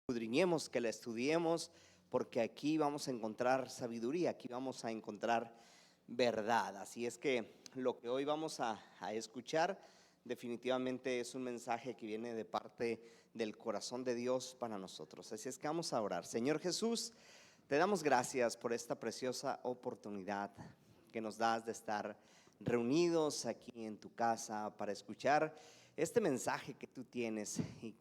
Escudriñemos, que la estudiemos, porque aquí vamos a encontrar sabiduría, aquí vamos a encontrar verdad. Así es que lo que hoy vamos a escuchar definitivamente es un mensaje que viene de parte del corazón de Dios para nosotros. Así es que vamos a orar. Señor Jesús, te damos gracias por esta preciosa oportunidad que nos das de estar reunidos aquí en tu casa para escuchar este mensaje que tú tienes, y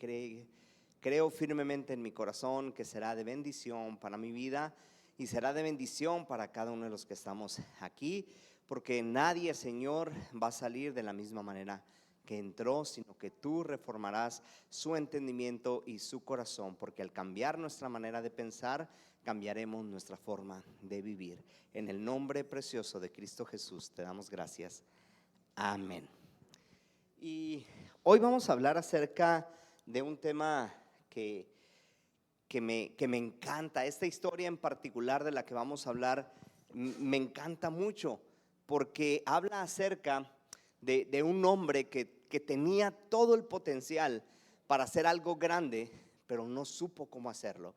creo firmemente en mi corazón que será de bendición para mi vida y será de bendición para cada uno de los que estamos aquí, porque nadie, Señor, va a salir de la misma manera que entró, sino que tú reformarás su entendimiento y su corazón, porque al cambiar nuestra manera de pensar, cambiaremos nuestra forma de vivir. En el nombre precioso de Cristo Jesús te damos gracias. Amén. Y hoy vamos a hablar acerca de un tema que me encanta. Esta historia en particular de la que vamos a hablar me encanta mucho, porque habla acerca de un hombre que tenía todo el potencial para hacer algo grande, pero no supo cómo hacerlo.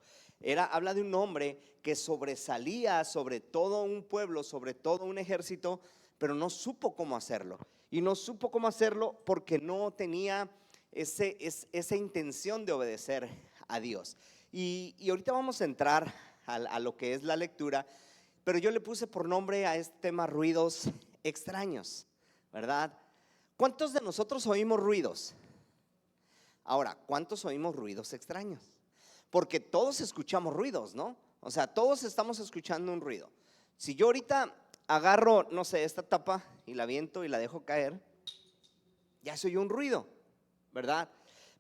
Habla de un hombre que sobresalía sobre todo un pueblo, sobre todo un ejército, pero no supo cómo hacerlo. Y no supo cómo hacerlo porque no tenía esa intención de obedecer a Dios. Y ahorita vamos a entrar a lo que es la lectura, pero yo le puse por nombre a este tema ruidos extraños, ¿verdad? ¿Cuántos de nosotros oímos ruidos? Ahora, ¿cuántos oímos ruidos extraños? Porque todos escuchamos ruidos, ¿no? O sea, todos estamos escuchando un ruido. Si yo ahorita agarro, no sé, esta tapa y la aviento y la dejo caer, ya se oyó un ruido, ¿verdad?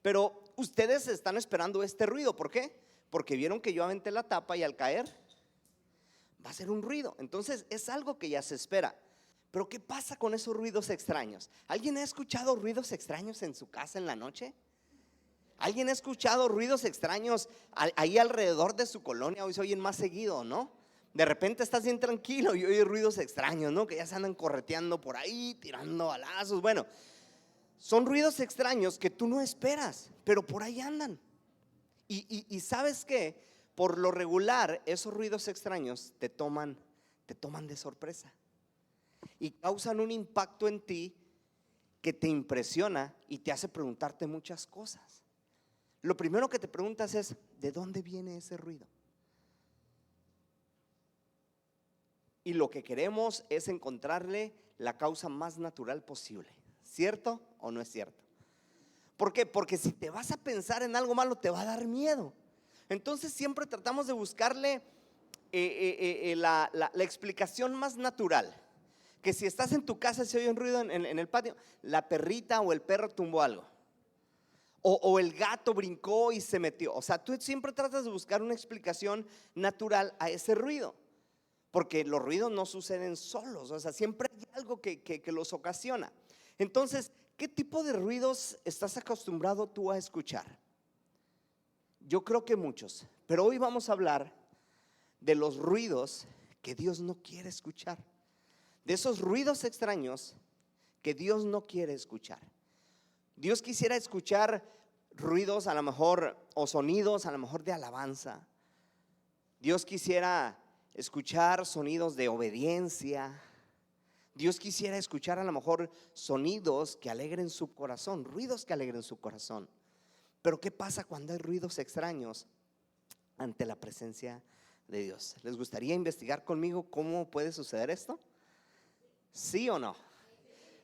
Pero ustedes están esperando este ruido. ¿Por qué? Porque vieron que yo aventé la tapa y al caer va a ser un ruido. Entonces es algo que ya se espera. Pero ¿qué pasa con esos ruidos extraños? ¿Alguien ha escuchado ruidos extraños en su casa en la noche? ¿Alguien ha escuchado ruidos extraños ahí alrededor de su colonia? Hoy se oyen más seguido, ¿no? De repente estás bien tranquilo y oyes ruidos extraños, ¿no? Que ya se andan correteando por ahí, tirando balazos. Bueno, son ruidos extraños que tú no esperas, pero por ahí andan. Y ¿sabes qué? Por lo regular, esos ruidos extraños te toman de sorpresa y causan un impacto en ti que te impresiona y te hace preguntarte muchas cosas. Lo primero que te preguntas es: ¿de dónde viene ese ruido? Y lo que queremos es encontrarle la causa más natural posible. ¿Cierto o no es cierto? ¿Por qué? Porque si te vas a pensar en algo malo, te va a dar miedo. Entonces siempre tratamos de buscarle la explicación más natural. Que si estás en tu casa y se oye un ruido en el patio, la perrita o el perro tumbó algo, o el gato brincó y se metió. O sea, tú siempre tratas de buscar una explicación natural a ese ruido, porque los ruidos no suceden solos. O sea, siempre hay algo que los ocasiona. Entonces, ¿qué tipo de ruidos estás acostumbrado tú a escuchar? Yo creo que muchos, pero hoy vamos a hablar de los ruidos que Dios no quiere escuchar, de esos ruidos extraños que Dios no quiere escuchar. Dios quisiera escuchar ruidos a lo mejor, o sonidos a lo mejor de alabanza. Dios quisiera escuchar sonidos de obediencia. Dios quisiera escuchar a lo mejor sonidos que alegren su corazón, ruidos que alegren su corazón. Pero ¿qué pasa cuando hay ruidos extraños ante la presencia de Dios? ¿Les gustaría investigar conmigo cómo puede suceder esto? ¿Sí o no?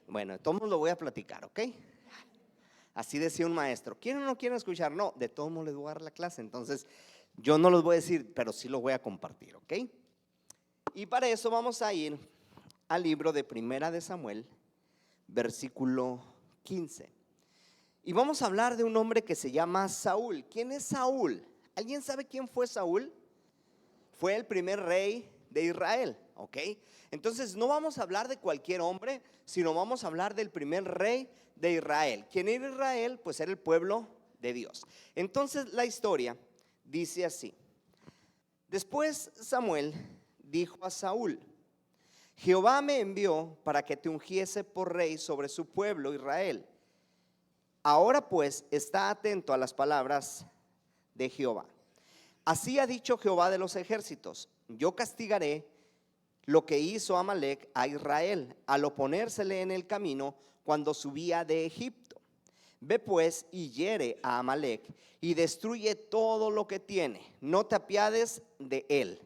Bueno, de todos modos lo voy a platicar, ¿ok? Así decía un maestro: ¿quieren o no quieren escuchar? No, de todos modos les voy a dar la clase. Entonces yo no los voy a decir, pero sí lo voy a compartir, ¿ok? Y para eso vamos a ir al libro de Primera de Samuel, versículo 15. Y vamos a hablar de un hombre que se llama Saúl. ¿Quién es Saúl? ¿Alguien sabe quién fue Saúl? Fue el primer rey de Israel, ¿ok? Entonces no vamos a hablar de cualquier hombre, sino vamos a hablar del primer rey de Israel. ¿Quién era Israel? Pues era el pueblo de Dios. Entonces la historia dice así: después Samuel dijo a Saúl: Jehová me envió para que te ungiese por rey sobre su pueblo Israel. Ahora pues está atento a las palabras de Jehová. Así ha dicho Jehová de los ejércitos: yo castigaré lo que hizo Amalec a Israel al oponérsele en el camino cuando subía de Egipto. Ve pues y hiere a Amalec y destruye todo lo que tiene, no te apiades de él.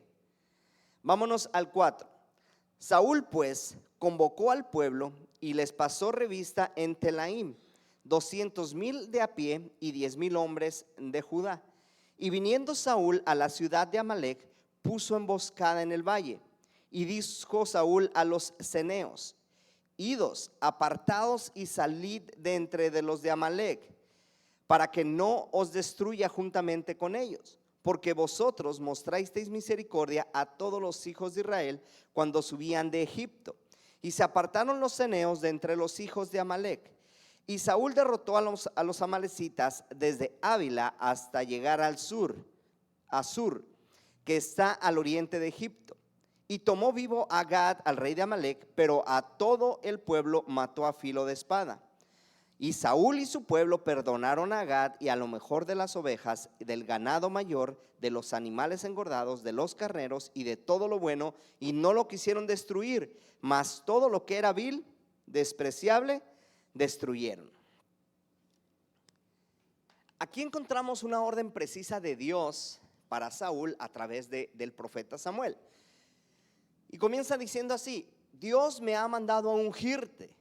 Vámonos al 4. Saúl pues convocó al pueblo y les pasó revista en Telaim, 200,000 de a pie y 10,000 hombres de Judá. Y viniendo Saúl a la ciudad de Amalec, puso emboscada en el valle. Y dijo Saúl a los ceneos: idos, apartaos y salid de entre de los de Amalec, para que no os destruya juntamente con ellos, porque vosotros mostrasteis misericordia a todos los hijos de Israel cuando subían de Egipto. Y se apartaron los ceneos de entre los hijos de Amalec. Y Saúl derrotó a los amalecitas desde Ávila hasta llegar al sur, a Sur, que está al oriente de Egipto. Y tomó vivo a Gad, al rey de Amalec, pero a todo el pueblo mató a filo de espada. Y Saúl y su pueblo perdonaron a Gad y a lo mejor de las ovejas, del ganado mayor, de los animales engordados, de los carneros y de todo lo bueno, y no lo quisieron destruir, mas todo lo que era vil, despreciable, destruyeron. Aquí encontramos una orden precisa de Dios para Saúl a través del profeta Samuel. Y comienza diciendo así: Dios me ha mandado a ungirte.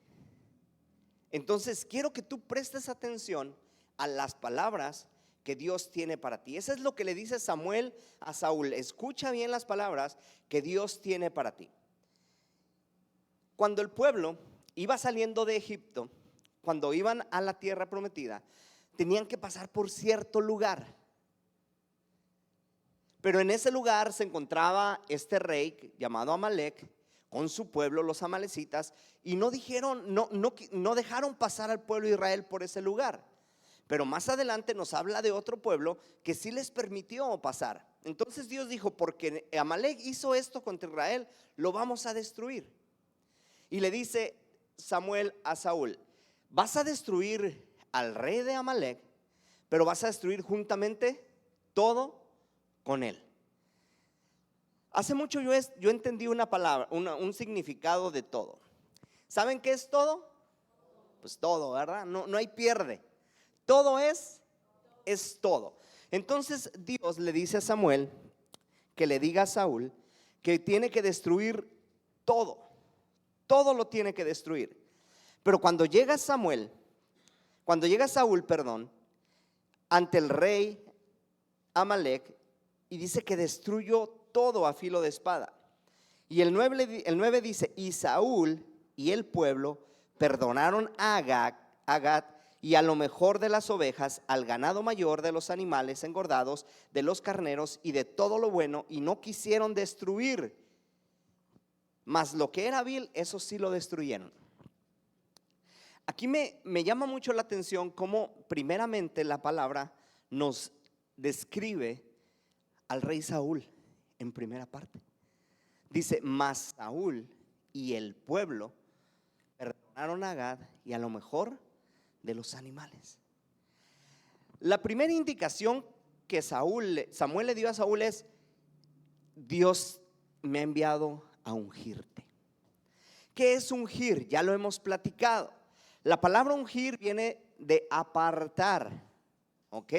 Entonces quiero que tú prestes atención a las palabras que Dios tiene para ti. Eso es lo que le dice Samuel a Saúl: escucha bien las palabras que Dios tiene para ti. Cuando el pueblo iba saliendo de Egipto, cuando iban a la tierra prometida, tenían que pasar por cierto lugar. Pero en ese lugar se encontraba este rey llamado Amalec con su pueblo, los amalecitas, y no dejaron pasar al pueblo de Israel por ese lugar. Pero más adelante nos habla de otro pueblo que sí les permitió pasar. Entonces Dios dijo: porque Amalec hizo esto contra Israel, lo vamos a destruir. Y le dice Samuel a Saúl: vas a destruir al rey de Amalec, pero vas a destruir juntamente todo con él. Hace mucho yo entendí una palabra, un significado de todo. ¿Saben qué es todo? Pues todo, ¿verdad? No hay pierde. Todo es todo. Entonces Dios le dice a Samuel que le diga a Saúl que tiene que destruir todo. Todo lo tiene que destruir. Pero cuando llega Saúl, ante el rey Amalec, y dice que destruyó todo a filo de espada. Y el 9 dice: y Saúl y el pueblo perdonaron a Gad y a lo mejor de las ovejas, al ganado mayor, de los animales engordados, de los carneros y de todo lo bueno, y no quisieron destruir, mas lo que era vil, eso sí lo destruyeron. Aquí me llama mucho la atención cómo primeramente la palabra nos describe al rey Saúl en primera parte. Dice: mas Saúl y el pueblo perdonaron a Gad y a lo mejor de los animales. La primera indicación que Samuel le dio a Saúl es: Dios me ha enviado a ungirte. ¿Qué es ungir? Ya lo hemos platicado. La palabra ungir viene de apartar, ¿ok?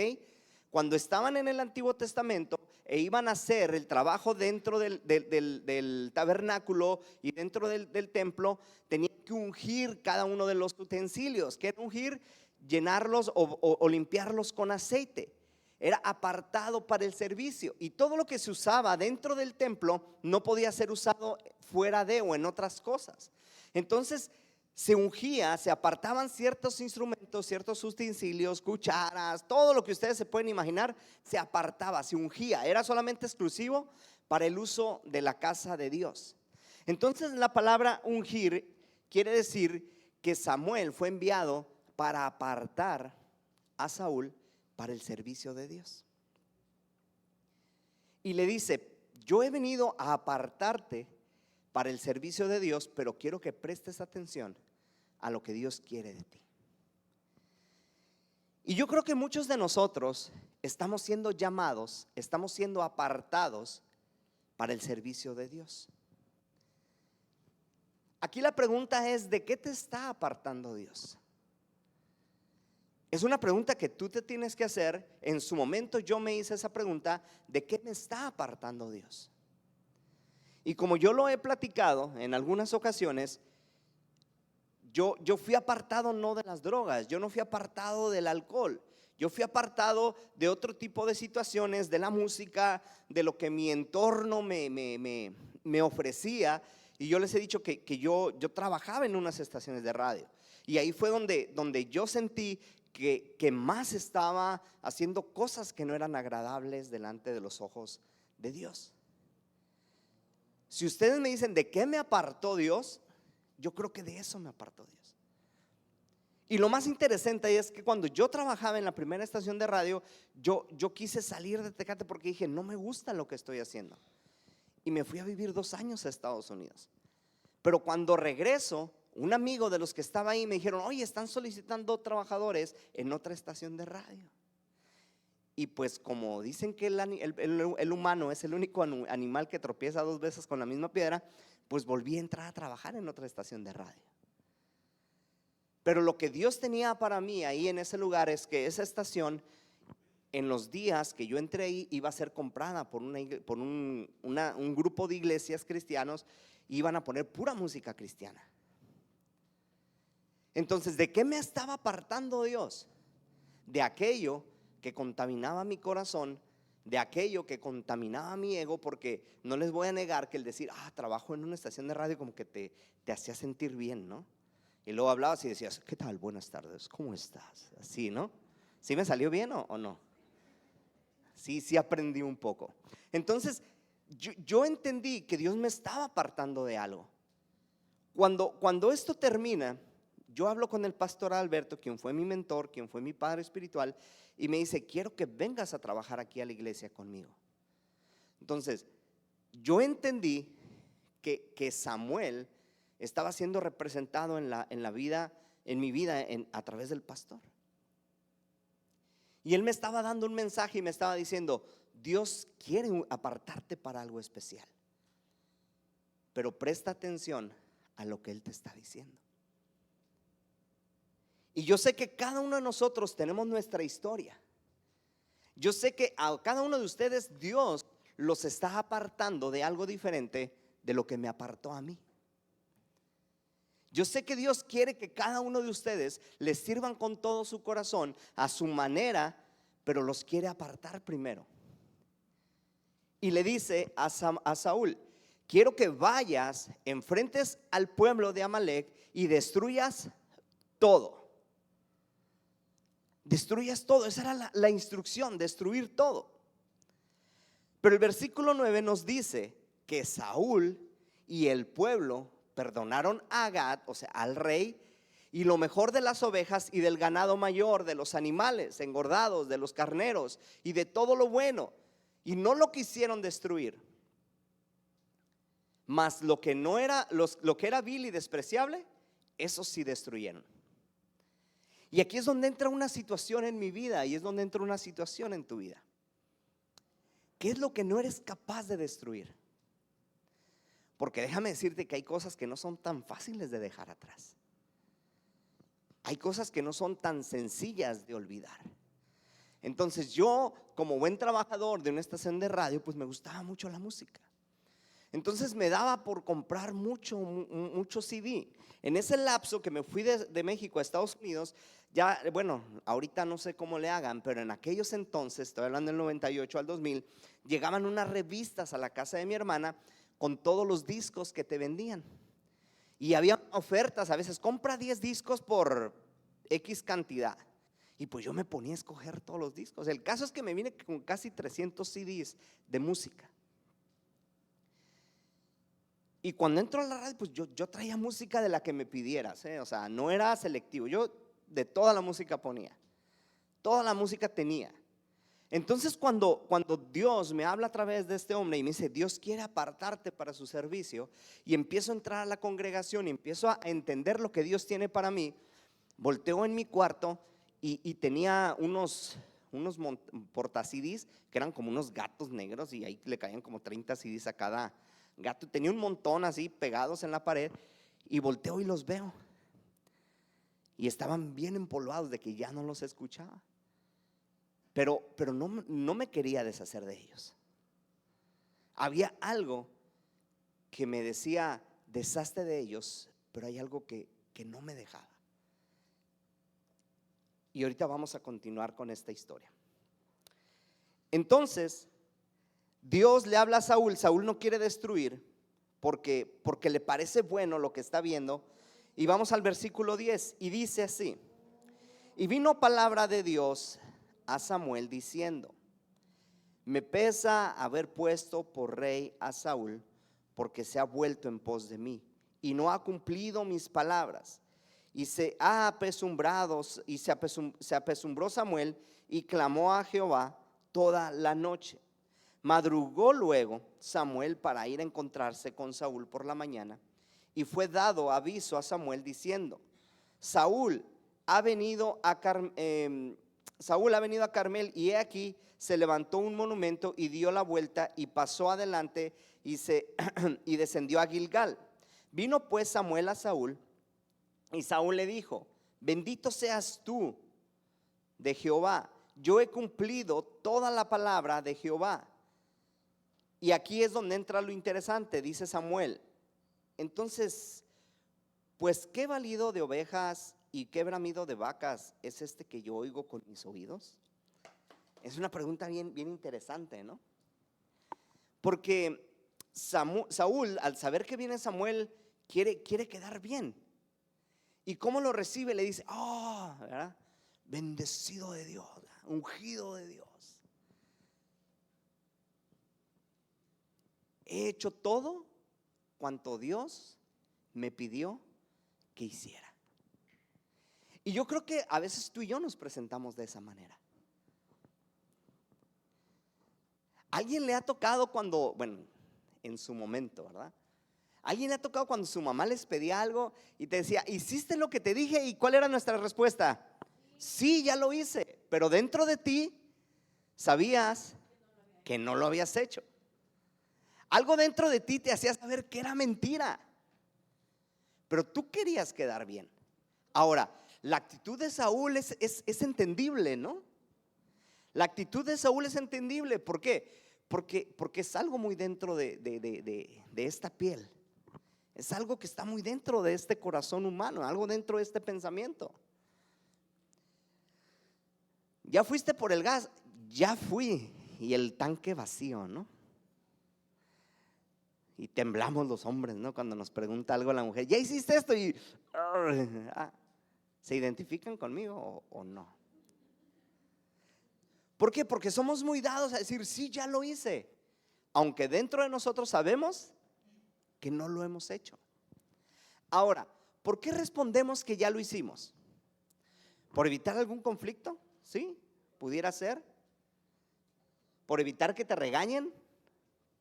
Cuando estaban en el Antiguo Testamento e iban a hacer el trabajo dentro del tabernáculo y dentro del templo, tenían que ungir cada uno de los utensilios. ¿Qué era ungir? Llenarlos o limpiarlos con aceite. Era apartado para el servicio, y todo lo que se usaba dentro del templo no podía ser usado fuera de o en otras cosas. Entonces se ungía, se apartaban ciertos instrumentos, ciertos utensilios, cucharas, todo lo que ustedes se pueden imaginar, se apartaba, se ungía. Era solamente exclusivo para el uso de la casa de Dios. Entonces la palabra ungir quiere decir que Samuel fue enviado para apartar a Saúl para el servicio de Dios. Y le dice: yo he venido a apartarte para el servicio de Dios, pero quiero que prestes atención a lo que Dios quiere de ti. Y yo creo que muchos de nosotros estamos siendo llamados, estamos siendo apartados para el servicio de Dios. Aquí la pregunta es: ¿de qué te está apartando Dios? Es una pregunta que tú te tienes que hacer. En su momento yo me hice esa pregunta: ¿de qué me está apartando Dios? Y como yo lo he platicado en algunas ocasiones, yo fui apartado no de las drogas, yo no fui apartado del alcohol, yo fui apartado de otro tipo de situaciones, de la música, de lo que mi entorno me ofrecía. Y yo les he dicho que yo trabajaba en unas estaciones de radio, y ahí fue donde yo sentí que más estaba haciendo cosas que no eran agradables delante de los ojos de Dios. Si ustedes me dicen ¿de qué me apartó Dios?, yo creo que de eso me apartó Dios. Y lo más interesante es que cuando yo trabajaba en la primera estación de radio, yo quise salir de Tecate porque dije: no me gusta lo que estoy haciendo. Y me fui a vivir 2 años a Estados Unidos. Pero cuando regreso, un amigo de los que estaba ahí me dijeron: oye, están solicitando trabajadores en otra estación de radio. Y pues como dicen que el humano es el único animal que tropieza 2 veces con la misma piedra, pues volví a entrar a trabajar en otra estación de radio. Pero lo que Dios tenía para mí ahí en ese lugar es que esa estación, en los días que yo entré ahí, iba a ser comprada por un grupo de iglesias cristianos. Iban a poner pura música cristiana. Entonces, ¿de qué me estaba apartando Dios? De aquello que contaminaba mi corazón, de aquello que contaminaba mi ego, porque no les voy a negar que el decir trabajo en una estación de radio como que te hacía sentir bien, ¿no? Y luego hablabas y decías: ¿qué tal? Buenas tardes, ¿cómo estás? Así, ¿no? ¿Sí me salió bien o no? Sí aprendí un poco. Entonces yo entendí que Dios me estaba apartando de algo. Cuando esto termina, yo hablo con el pastor Alberto, quien fue mi mentor, quien fue mi padre espiritual, y me dice: quiero que vengas a trabajar aquí a la iglesia conmigo. Entonces yo entendí que Samuel estaba siendo representado en mi vida a través del pastor. Y él me estaba dando un mensaje y me estaba diciendo: Dios quiere apartarte para algo especial, pero presta atención a lo que Él te está diciendo. Y yo sé que cada uno de nosotros tenemos nuestra historia. Yo sé que a cada uno de ustedes Dios los está apartando de algo diferente de lo que me apartó a mí. Yo sé que Dios quiere que cada uno de ustedes les sirvan con todo su corazón, a su manera, pero los quiere apartar primero. Y le dice a Saúl: quiero que vayas, enfrentes al pueblo de Amalek y destruyas todo. Destruyas todo. Esa era la instrucción: destruir todo. Pero el versículo 9 nos dice que Saúl y el pueblo perdonaron a Agag, o sea, al rey, y lo mejor de las ovejas y del ganado mayor, de los animales engordados, de los carneros y de todo lo bueno, y no lo quisieron destruir. Mas lo que era vil y despreciable, eso sí destruyeron. Y aquí es donde entra una situación en mi vida, y es donde entra una situación en tu vida. ¿Qué es lo que no eres capaz de destruir? Porque déjame decirte que hay cosas que no son tan fáciles de dejar atrás. Hay cosas que no son tan sencillas de olvidar. Entonces yo, como buen trabajador de una estación de radio, pues me gustaba mucho la música. Entonces me daba por comprar mucho CD. En ese lapso que me fui de México a Estados Unidos, ya, bueno, ahorita no sé cómo le hagan, pero en aquellos entonces, estoy hablando del 98 al 2000, llegaban unas revistas a la casa de mi hermana con todos los discos que te vendían. Y había ofertas, a veces compra 10 discos por X cantidad. Y pues yo me ponía a escoger todos los discos. El caso es que me vine con casi 300 CDs de música. Y cuando entro a la radio, pues yo traía música de la que me pidieras, o sea, no era selectivo. Yo de toda la música ponía, toda la música tenía. Entonces cuando Dios me habla a través de este hombre y me dice, Dios quiere apartarte para su servicio, y empiezo a entrar a la congregación y empiezo a entender lo que Dios tiene para mí, volteo en mi cuarto y tenía unos porta-CDs que eran como unos gatos negros, y ahí le caían como 30 CDs a cada gato. Tenía un montón así pegados en la pared, y volteo y los veo, y estaban bien empolvados de que ya no los escuchaba. Pero no me quería deshacer de ellos. Había algo que me decía, deshazte de ellos, pero hay algo que no me dejaba. Y ahorita vamos a continuar con esta historia. Entonces, Dios le habla a Saúl. Saúl no quiere destruir porque le parece bueno lo que está viendo. Y vamos al versículo 10 y dice así: y vino palabra de Dios a Samuel diciendo, me pesa haber puesto por rey a Saúl, porque se ha vuelto en pos de mí y no ha cumplido mis palabras. Y se apesumbró Samuel y clamó a Jehová toda la noche. Madrugó luego Samuel para ir a encontrarse con Saúl por la mañana, y fue dado aviso a Samuel diciendo, Saúl ha venido a Carmel, y he aquí se levantó un monumento y dio la vuelta y pasó adelante y descendió a Gilgal. Vino pues Samuel a Saúl, y Saúl le dijo, bendito seas tú de Jehová, yo he cumplido toda la palabra de Jehová. Y aquí es donde entra lo interesante, dice Samuel, entonces, pues qué balido de ovejas y qué bramido de vacas es este que yo oigo con mis oídos. Es una pregunta bien interesante, ¿no? Porque Saúl, al saber que viene Samuel, quiere quedar bien. ¿Y cómo lo recibe? Le dice, ¿verdad? Bendecido de Dios, ungido de Dios. He hecho todo cuanto Dios me pidió que hiciera. Y yo creo que a veces tú y yo nos presentamos de esa manera. ¿Alguien le ha tocado cuando, bueno, en su momento, ¿verdad? ¿Alguien le ha tocado cuando su mamá les pedía algo y te decía, ¿hiciste lo que te dije? ¿Y cuál era nuestra respuesta? Sí, ya lo hice, pero dentro de ti sabías que no lo habías hecho. Algo dentro de ti te hacía saber que era mentira, pero tú querías quedar bien. Ahora, la actitud de Saúl es entendible, ¿no? La actitud de Saúl es entendible. ¿Por qué? Porque es algo muy dentro de esta piel. Es algo que está muy dentro de este corazón humano, algo dentro de este pensamiento. Ya fuiste por el gas, ya fui, y el tanque vacío, ¿no? Y temblamos los hombres, ¿no? Cuando nos pregunta algo la mujer, ¿ya hiciste esto? Y ¿se identifican conmigo o no? ¿Por qué? Porque somos muy dados a decir, sí, ya lo hice, aunque dentro de nosotros sabemos que no lo hemos hecho. Ahora, ¿por qué respondemos que ya lo hicimos? ¿Por evitar algún conflicto? ¿Sí? ¿Pudiera ser? ¿Por evitar que te regañen?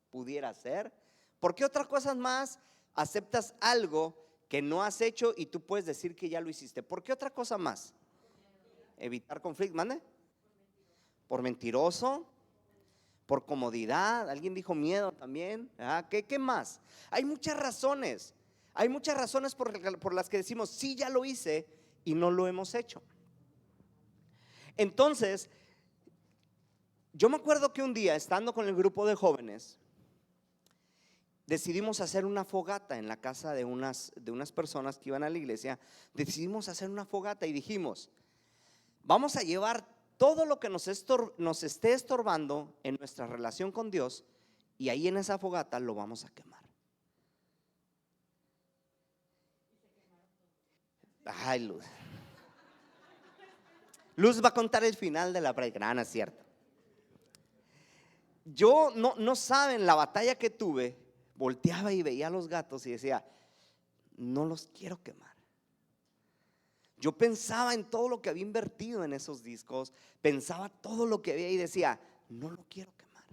¿Pudiera ser? ¿Por qué otras cosas más aceptas algo que no has hecho y tú puedes decir que ya lo hiciste? ¿Por qué otra cosa más? Evitar conflicto, ¿mande? Por mentiroso, por comodidad. Alguien dijo miedo también. ¿Qué más? Hay muchas razones. Hay muchas razones por las que decimos sí, ya lo hice y no lo hemos hecho. Entonces, yo me acuerdo que un día, estando con el grupo de jóvenes, decidimos hacer una fogata en la casa de unas personas que iban a la iglesia. Decidimos hacer una fogata y dijimos, vamos a llevar todo lo que nos esté estorbando en nuestra relación con Dios, y ahí en esa fogata lo vamos a quemar. Ay, Luz va a contar el final de la prédica. No es cierto. Yo no saben la batalla que tuve. Volteaba y veía a los gatos y decía, no los quiero quemar. Yo pensaba en todo lo que había invertido en esos discos, pensaba todo lo que había y decía, no lo quiero quemar.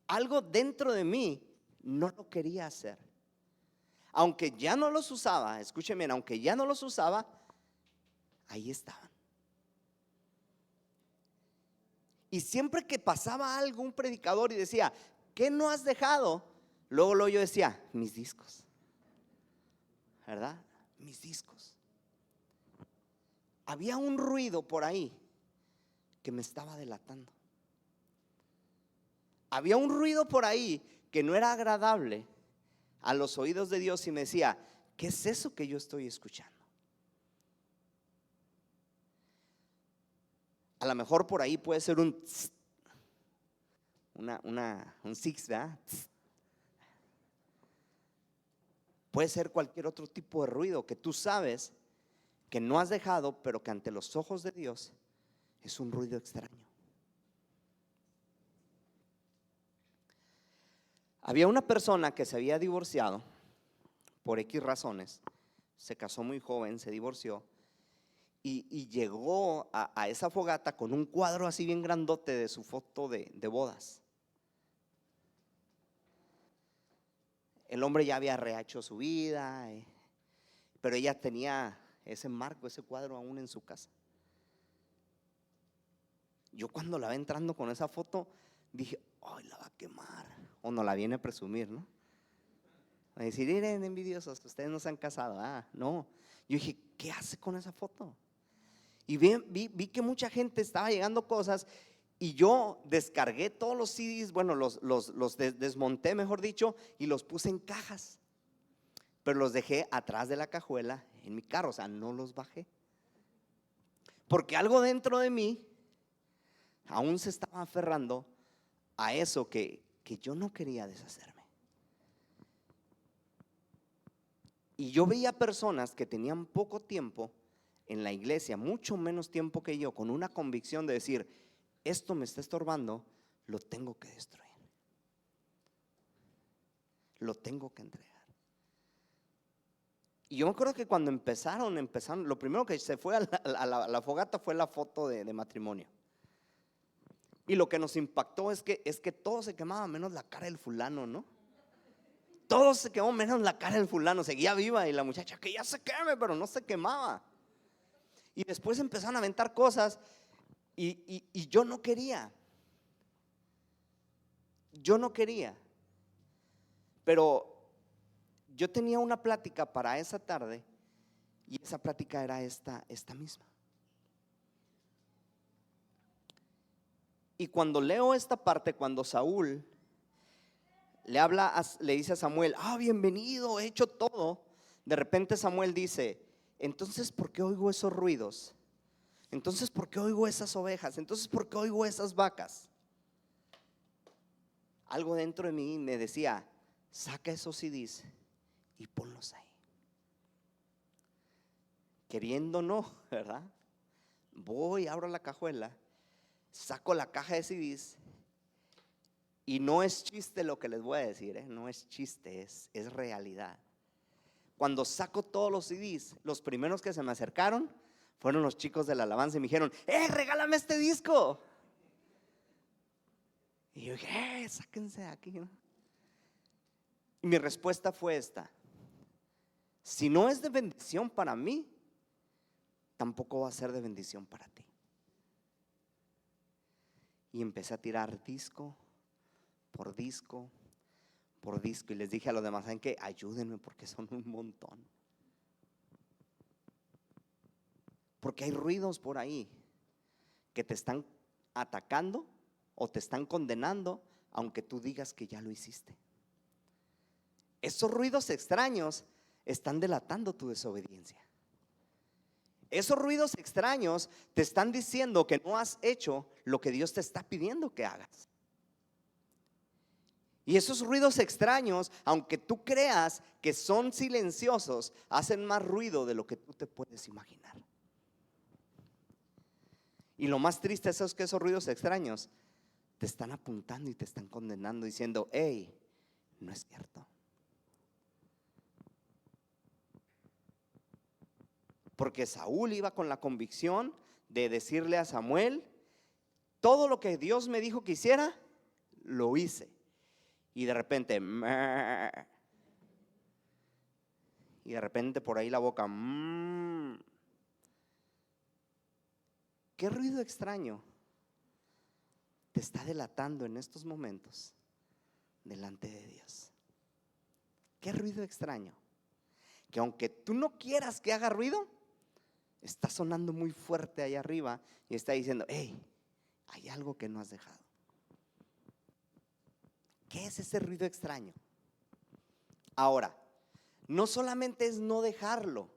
Algo dentro de mí no lo quería hacer. Aunque ya no los usaba, escúcheme bien, aunque ya no los usaba, ahí estaban. Y siempre que pasaba algo, un predicador y decía, ¿qué no has dejado? Luego yo decía, mis discos, ¿verdad? Mis discos. Había un ruido por ahí que me estaba delatando. Había un ruido por ahí que no era agradable a los oídos de Dios y me decía, ¿qué es eso que yo estoy escuchando? A lo mejor por ahí puede ser un tss, un six, ¿verdad? Tss. Puede ser cualquier otro tipo de ruido que tú sabes que no has dejado, pero que ante los ojos de Dios es un ruido extraño. Había una persona que se había divorciado por X razones, se casó muy joven, se divorció y llegó a esa fogata con un cuadro así bien grandote de su foto de bodas. El hombre ya había rehecho su vida, pero ella tenía ese marco, ese cuadro aún en su casa. Yo cuando la ve entrando con esa foto dije, ay, la va a quemar, o no la viene a presumir, ¿no? A decir, miren, envidiosos, ustedes no se han casado. No. Yo dije, ¿qué hace con esa foto? Y vi que mucha gente estaba llegando cosas y yo descargué todos los CDs, bueno, desmonté, mejor dicho, y los puse en cajas, pero los dejé atrás de la cajuela en mi carro, o sea, no los bajé. Porque algo dentro de mí aún se estaba aferrando a eso que yo no quería deshacerme. Y yo veía personas que tenían poco tiempo en la iglesia, mucho menos tiempo que yo, con una convicción de decir, esto me está estorbando, lo tengo que destruir, lo tengo que entregar. Y yo me acuerdo que cuando empezaron, lo primero que se fue a la fogata fue la foto de matrimonio. Y lo que nos impactó es que todo se quemaba menos la cara del fulano, ¿no? Todo se quemó menos la cara del fulano, seguía viva y la muchacha que ya se queme, pero no se quemaba. Y después empezaron a aventar cosas y yo no quería. Yo no quería. Pero yo tenía una plática para esa tarde y esa plática era esta misma. Y cuando leo esta parte, cuando Saúl le dice a Samuel, bienvenido, he hecho todo. De repente Samuel dice, entonces ¿por qué oigo esos ruidos? Entonces ¿por qué oigo esas ovejas? Entonces ¿por qué oigo esas vacas? Algo dentro de mí me decía, saca esos CDs y ponlos ahí. Queriendo no, ¿verdad? Voy, abro la cajuela, saco la caja de CDs. Y no es chiste lo que les voy a decir, no es chiste, es realidad. Cuando saco todos los CDs, los primeros que se me acercaron fueron los chicos de la alabanza y me dijeron, regálame este disco. Y yo dije, sáquense de aquí, ¿no? Y mi respuesta fue esta: si no es de bendición para mí, tampoco va a ser de bendición para ti. Y empecé a tirar disco por disco por disco, y les dije a los demás, ¿saben qué? Ayúdenme porque son un montón. Porque hay ruidos por ahí que te están atacando o te están condenando, aunque tú digas que ya lo hiciste. Esos ruidos extraños están delatando tu desobediencia. Esos ruidos extraños te están diciendo que no has hecho lo que Dios te está pidiendo que hagas. Y esos ruidos extraños, aunque tú creas que son silenciosos, hacen más ruido de lo que tú te puedes imaginar. Y lo más triste es que esos ruidos extraños te están apuntando y te están condenando, diciendo, hey, no es cierto. porque Saúl iba con la convicción de decirle a Samuel: todo lo que Dios me dijo que hiciera, lo hice. Y de repente, y de repente por ahí la boca, ¿qué ruido extraño te está delatando en estos momentos delante de Dios? ¿Qué ruido extraño? Que aunque tú no quieras que haga ruido, está sonando muy fuerte allá arriba y está diciendo: hey, hay algo que no has dejado. ¿Qué es ese ruido extraño? Ahora, no solamente es no dejarlo,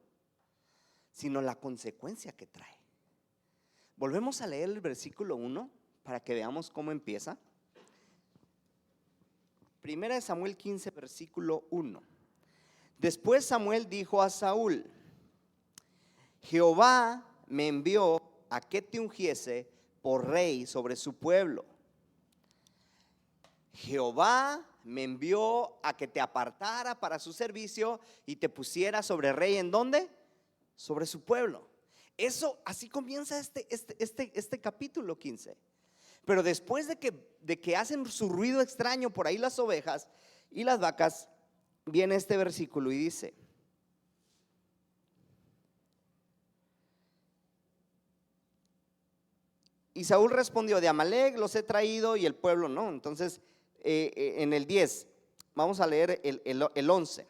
sino la consecuencia que trae. Volvemos a leer el versículo 1 para que veamos cómo empieza. Primera de Samuel 15, versículo 1. Después Samuel dijo a Saúl: Jehová me envió a que te ungiese por rey sobre su pueblo. Jehová me envió a que te apartara para su servicio y te pusiera sobre rey. ¿En dónde? Sobre su pueblo. Eso, así comienza este capítulo 15. Pero después de que hacen su ruido extraño por ahí las ovejas y las vacas, viene este versículo y dice: y Saúl respondió: de Amalec los he traído y el pueblo no. Entonces en el 10 vamos a leer el 11.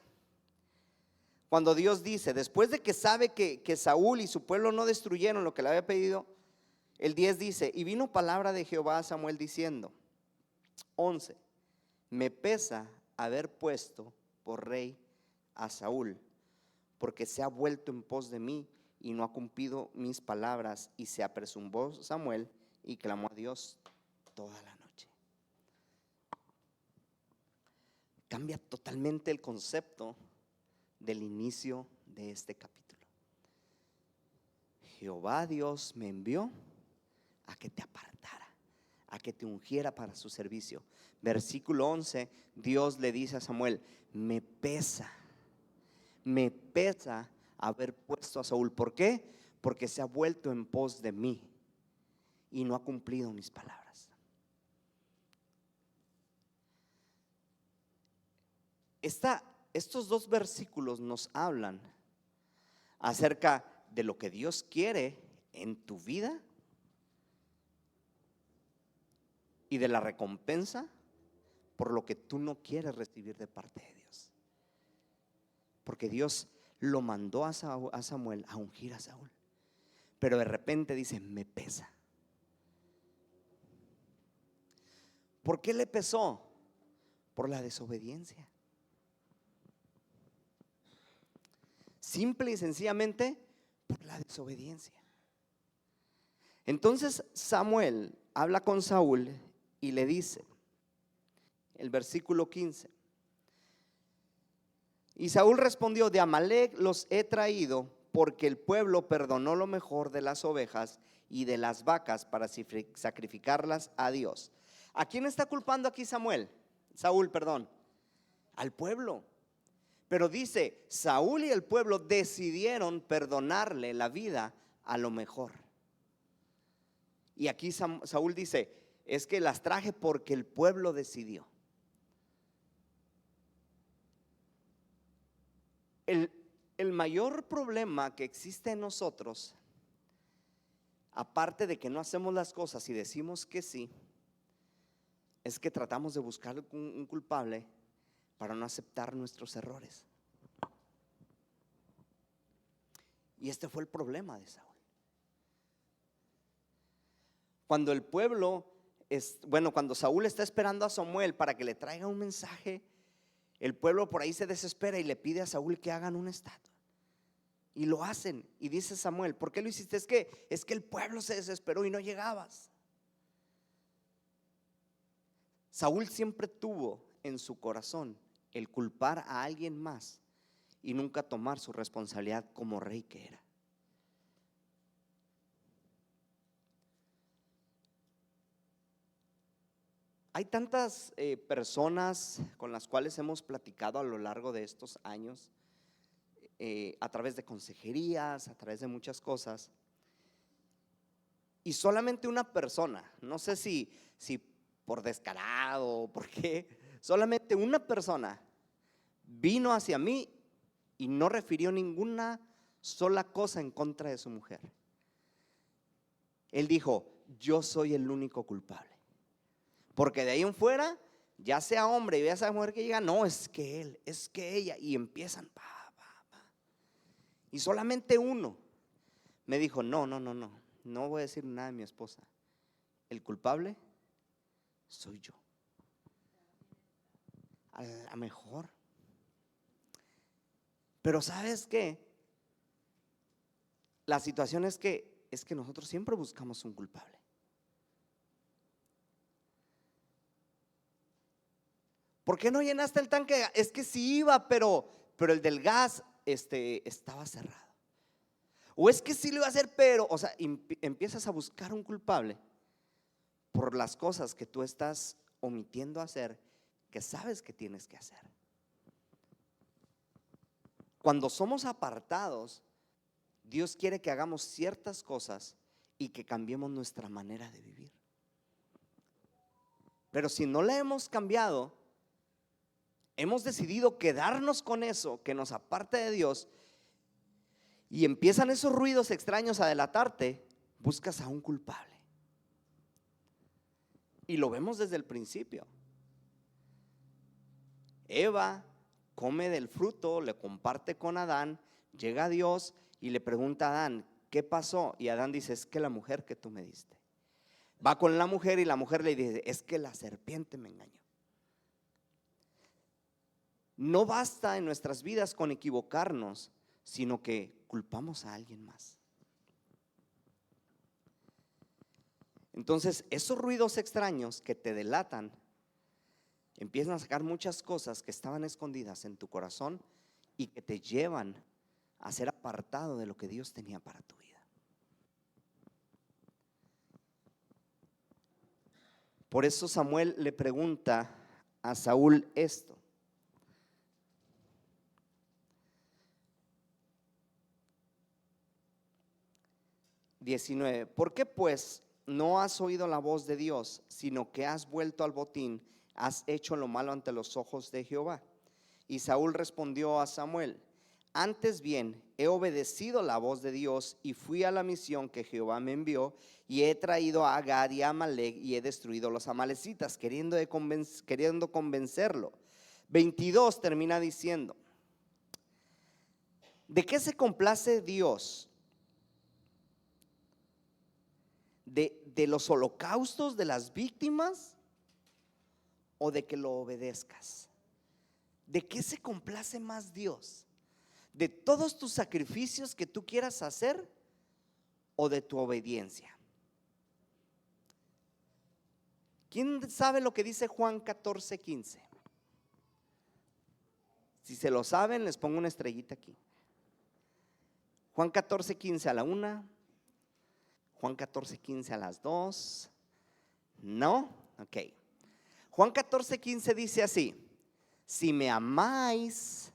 Cuando Dios dice, después de que sabe que Saúl y su pueblo no destruyeron lo que le había pedido, el 10 dice: y vino palabra de Jehová a Samuel diciendo, 11: me pesa haber puesto por rey a Saúl, porque se ha vuelto en pos de mí y no ha cumplido mis palabras. Y se apresuró Samuel y clamó a Dios toda la noche. Cambia totalmente el concepto del inicio de este capítulo. Jehová Dios me envió a que te apartara, a que te ungiera para su servicio. Versículo 11, Dios le dice a Samuel: me pesa haber puesto a Saúl. ¿Por qué? Porque se ha vuelto en pos de mí y no ha cumplido mis palabras. Estos dos versículos nos hablan acerca de lo que Dios quiere en tu vida y de la recompensa por lo que tú no quieres recibir de parte de Dios. Porque Dios lo mandó a Samuel a ungir a Saúl, pero de repente dice: me pesa. ¿Por qué le pesó? Por la desobediencia. Simple y sencillamente por la desobediencia. Entonces Samuel habla con Saúl y le dice, el versículo 15: y Saúl respondió: de Amalec los he traído, porque el pueblo perdonó lo mejor de las ovejas y de las vacas para sacrificarlas a Dios. ¿A quién está culpando aquí Saúl, perdón? Al pueblo. Pero dice: Saúl y el pueblo decidieron perdonarle la vida a lo mejor. Y aquí Saúl dice: es que las traje porque el pueblo decidió. El mayor problema que existe en nosotros, aparte de que no hacemos las cosas y decimos que sí, es que tratamos de buscar un culpable para no aceptar nuestros errores. Y este fue el problema de Saúl. Cuando el pueblo cuando Saúl está esperando a Samuel para que le traiga un mensaje, el pueblo por ahí se desespera y le pide a Saúl que hagan una estatua. Y lo hacen. Y dice Samuel: ¿por qué lo hiciste? Es que el pueblo se desesperó y no llegabas. Saúl siempre tuvo en su corazón el culpar a alguien más y nunca tomar su responsabilidad como rey que era. Hay tantas personas con las cuales hemos platicado a lo largo de estos años a través de consejerías, a través de muchas cosas. Y solamente una persona, no sé si por descarado o por qué, solamente una persona vino hacia mí y no refirió ninguna sola cosa en contra de su mujer. Él dijo: yo soy el único culpable. Porque de ahí en fuera, ya sea hombre y ya sea mujer que llega, no, es que él, es que ella, y empiezan y solamente uno me dijo: no voy a decir nada de mi esposa, el culpable soy yo. A lo mejor. Pero ¿sabes qué? La situación es que nosotros siempre buscamos un culpable. ¿Por qué no llenaste el tanque? Es que sí iba, pero el del gas estaba cerrado. O es que sí lo iba a hacer, pero, o sea, empiezas a buscar un culpable por las cosas que tú estás omitiendo hacer, que sabes que tienes que hacer. Cuando somos apartados, Dios quiere que hagamos ciertas cosas y que cambiemos nuestra manera de vivir. Pero si no la hemos cambiado, hemos decidido quedarnos con eso que nos aparte de Dios, y empiezan esos ruidos extraños a delatarte, buscas a un culpable. Y lo vemos desde el principio. Eva come del fruto, le comparte con Adán, llega Dios y le pregunta a Adán: ¿qué pasó? Y Adán dice: es que la mujer que tú me diste. Va con la mujer y la mujer le dice: es que la serpiente me engañó. No basta en nuestras vidas con equivocarnos, sino que culpamos a alguien más. Entonces, esos ruidos extraños que te delatan empiezan a sacar muchas cosas que estaban escondidas en tu corazón y que te llevan a ser apartado de lo que Dios tenía para tu vida. Por eso Samuel le pregunta a Saúl esto. ¿Por qué pues no has oído la voz de Dios, sino que has vuelto al botín, has hecho lo malo ante los ojos de Jehová? Y Saúl respondió a Samuel: antes bien, he obedecido la voz de Dios y fui a la misión que Jehová me envió, y he traído a Agag y a Amalec y he destruido a los amalecitas, queriendo convencerlo. 22 termina diciendo: ¿de qué se complace Dios? ¿De los holocaustos de las víctimas o de que lo obedezcas? ¿De qué se complace más Dios? ¿De todos tus sacrificios que tú quieras hacer o de tu obediencia? ¿Quién sabe lo que dice Juan 14:15? Si se lo saben, les pongo una estrellita aquí. Juan 14:15 a la 1, Juan 14:15 a las 2. ¿No? Ok. Juan 14:15 dice así: si me amáis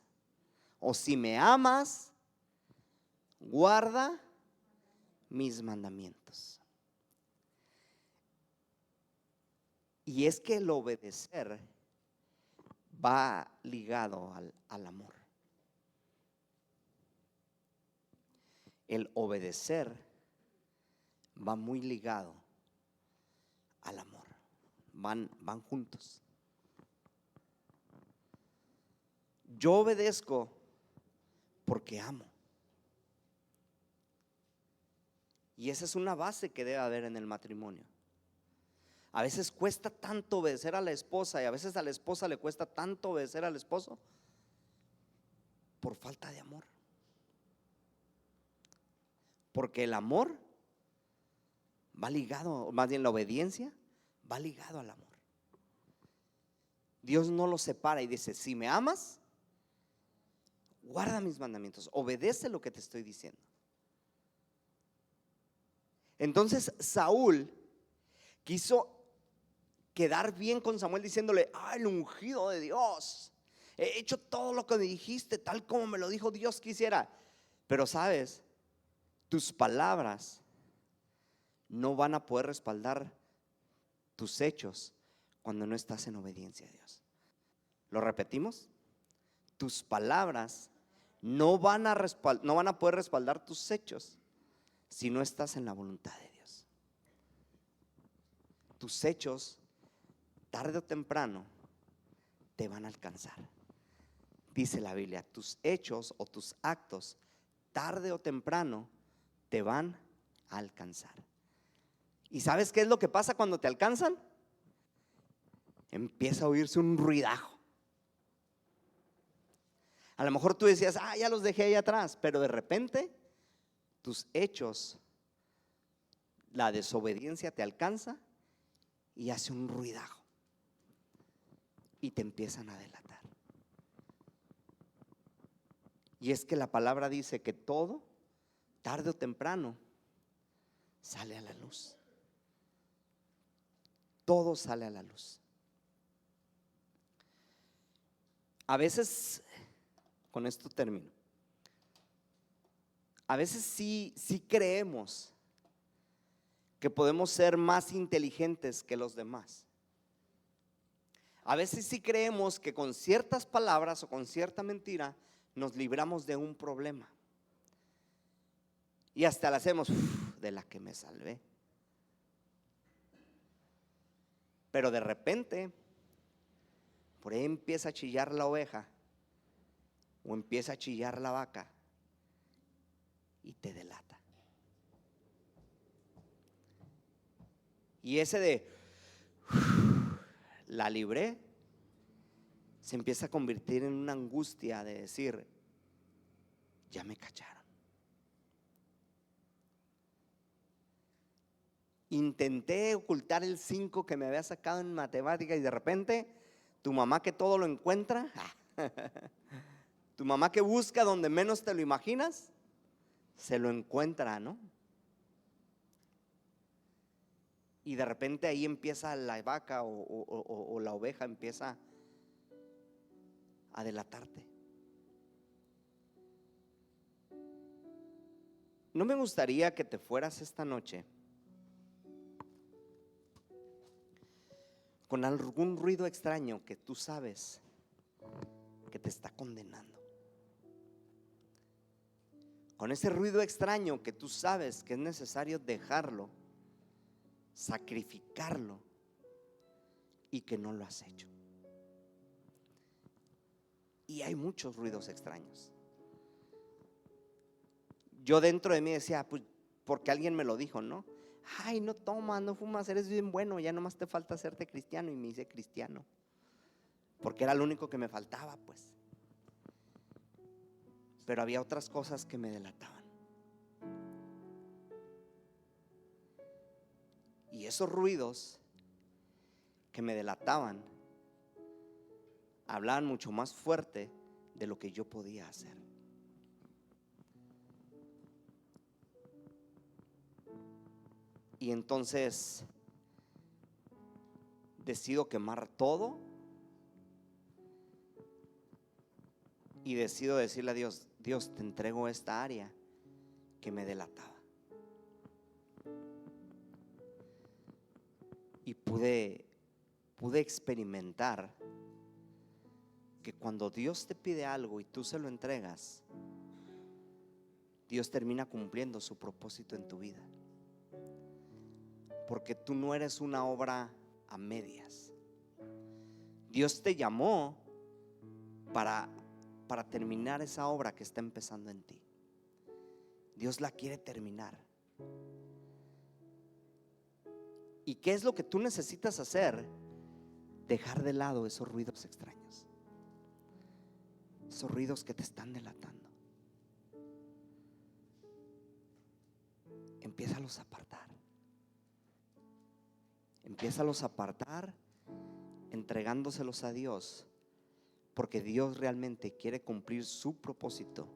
o si me amas, guarda mis mandamientos. Y es que el obedecer va ligado al amor. El obedecer va muy ligado al amor. Van juntos. Yo obedezco porque amo. Y esa es una base que debe haber en el matrimonio. A veces cuesta tanto obedecer a la esposa y a veces a la esposa le cuesta tanto obedecer al esposo por falta de amor. Porque el amor va ligado, más bien la obediencia va ligado al amor. Dios no lo separa y dice: si me amas, guarda mis mandamientos, obedece lo que te estoy diciendo. Entonces Saúl quiso quedar bien con Samuel diciéndole: el ungido de Dios, He hecho todo lo que me dijiste, tal como me lo dijo Dios quisiera. Pero sabes, tus palabras no van a poder respaldar tus hechos cuando no estás en obediencia a Dios. ¿Lo repetimos? Tus palabras no van a poder respaldar tus hechos si no estás en la voluntad de Dios. Tus hechos, tarde o temprano, te van a alcanzar. Dice la Biblia, tus hechos o tus actos, tarde o temprano, te van a alcanzar. ¿Y sabes qué es lo que pasa cuando te alcanzan? Empieza a oírse un ruidajo. A lo mejor tú decías, ya los dejé ahí atrás, pero de repente tus hechos, la desobediencia te alcanza y hace un ruidajo y te empiezan a delatar. Y es que la palabra dice que todo, tarde o temprano, sale a la luz. Todo sale a la luz. A veces, con esto termino, a veces sí creemos que podemos ser más inteligentes que los demás. A veces sí creemos que con ciertas palabras o con cierta mentira nos libramos de un problema. Y hasta la hacemos, de la que me salvé. Pero de repente, por ahí empieza a chillar la oveja o empieza a chillar la vaca y te delata. Y ese de la libré se empieza a convertir en una angustia de decir, ya me cacharon. Intenté ocultar el 5 que me había sacado en matemáticas y de repente tu mamá que todo lo encuentra, tu mamá que busca donde menos te lo imaginas, se lo encuentra, ¿no? Y de repente ahí empieza la vaca o la oveja empieza a delatarte. No me gustaría que te fueras esta noche con algún ruido extraño que tú sabes que te está condenando. Con ese ruido extraño que tú sabes que es necesario dejarlo, sacrificarlo y que no lo has hecho. Y hay muchos ruidos extraños. Yo dentro de mí decía, pues porque alguien me lo dijo, ¿no? Ay, no tomas, no fumas, eres bien bueno, ya nomás te falta hacerte cristiano. Y me hice cristiano porque era lo único que me faltaba, pues. Pero había otras cosas que me delataban. Y esos ruidos que me delataban hablaban mucho más fuerte de lo que yo podía hacer. Y entonces decido quemar todo y decido decirle a Dios, Dios, te entrego esta área que me delataba. Y pude experimentar que cuando Dios te pide algo y tú se lo entregas, Dios termina cumpliendo su propósito en tu vida. Porque tú no eres una obra a medias. Dios te llamó para terminar esa obra que está empezando en ti. Dios la quiere terminar. ¿Y qué es lo que tú necesitas hacer? Dejar de lado esos ruidos extraños, esos ruidos que te están delatando. Empiézalos a apartar. Empiézalos a apartar, entregándoselos a Dios, porque Dios realmente quiere cumplir su propósito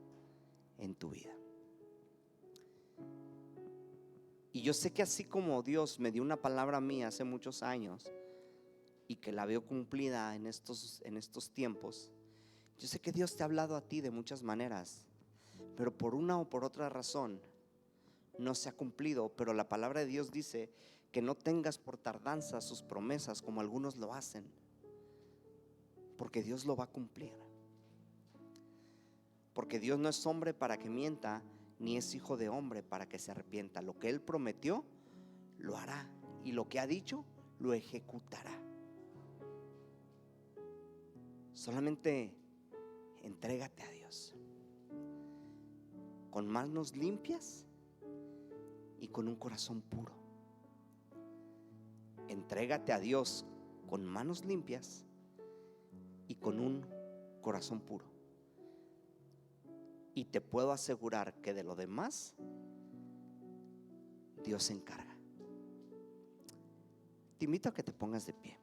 en tu vida. Y yo sé que así como Dios me dio una palabra a mí hace muchos años y que la veo cumplida en estos tiempos, Yo sé que Dios te ha hablado a ti de muchas maneras, pero por una o por otra razón no se ha cumplido. Pero la palabra de Dios dice que no tengas por tardanza sus promesas como algunos lo hacen, porque Dios lo va a cumplir. Porque Dios no es hombre para que mienta, ni es hijo de hombre para que se arrepienta. Lo que Él prometió, lo hará, y lo que ha dicho, lo ejecutará. Solamente entrégate a Dios con manos limpias y con un corazón puro. Entrégate a Dios con manos limpias y con un corazón puro, y te puedo asegurar que de lo demás Dios se encarga. Te invito a que te pongas de pie.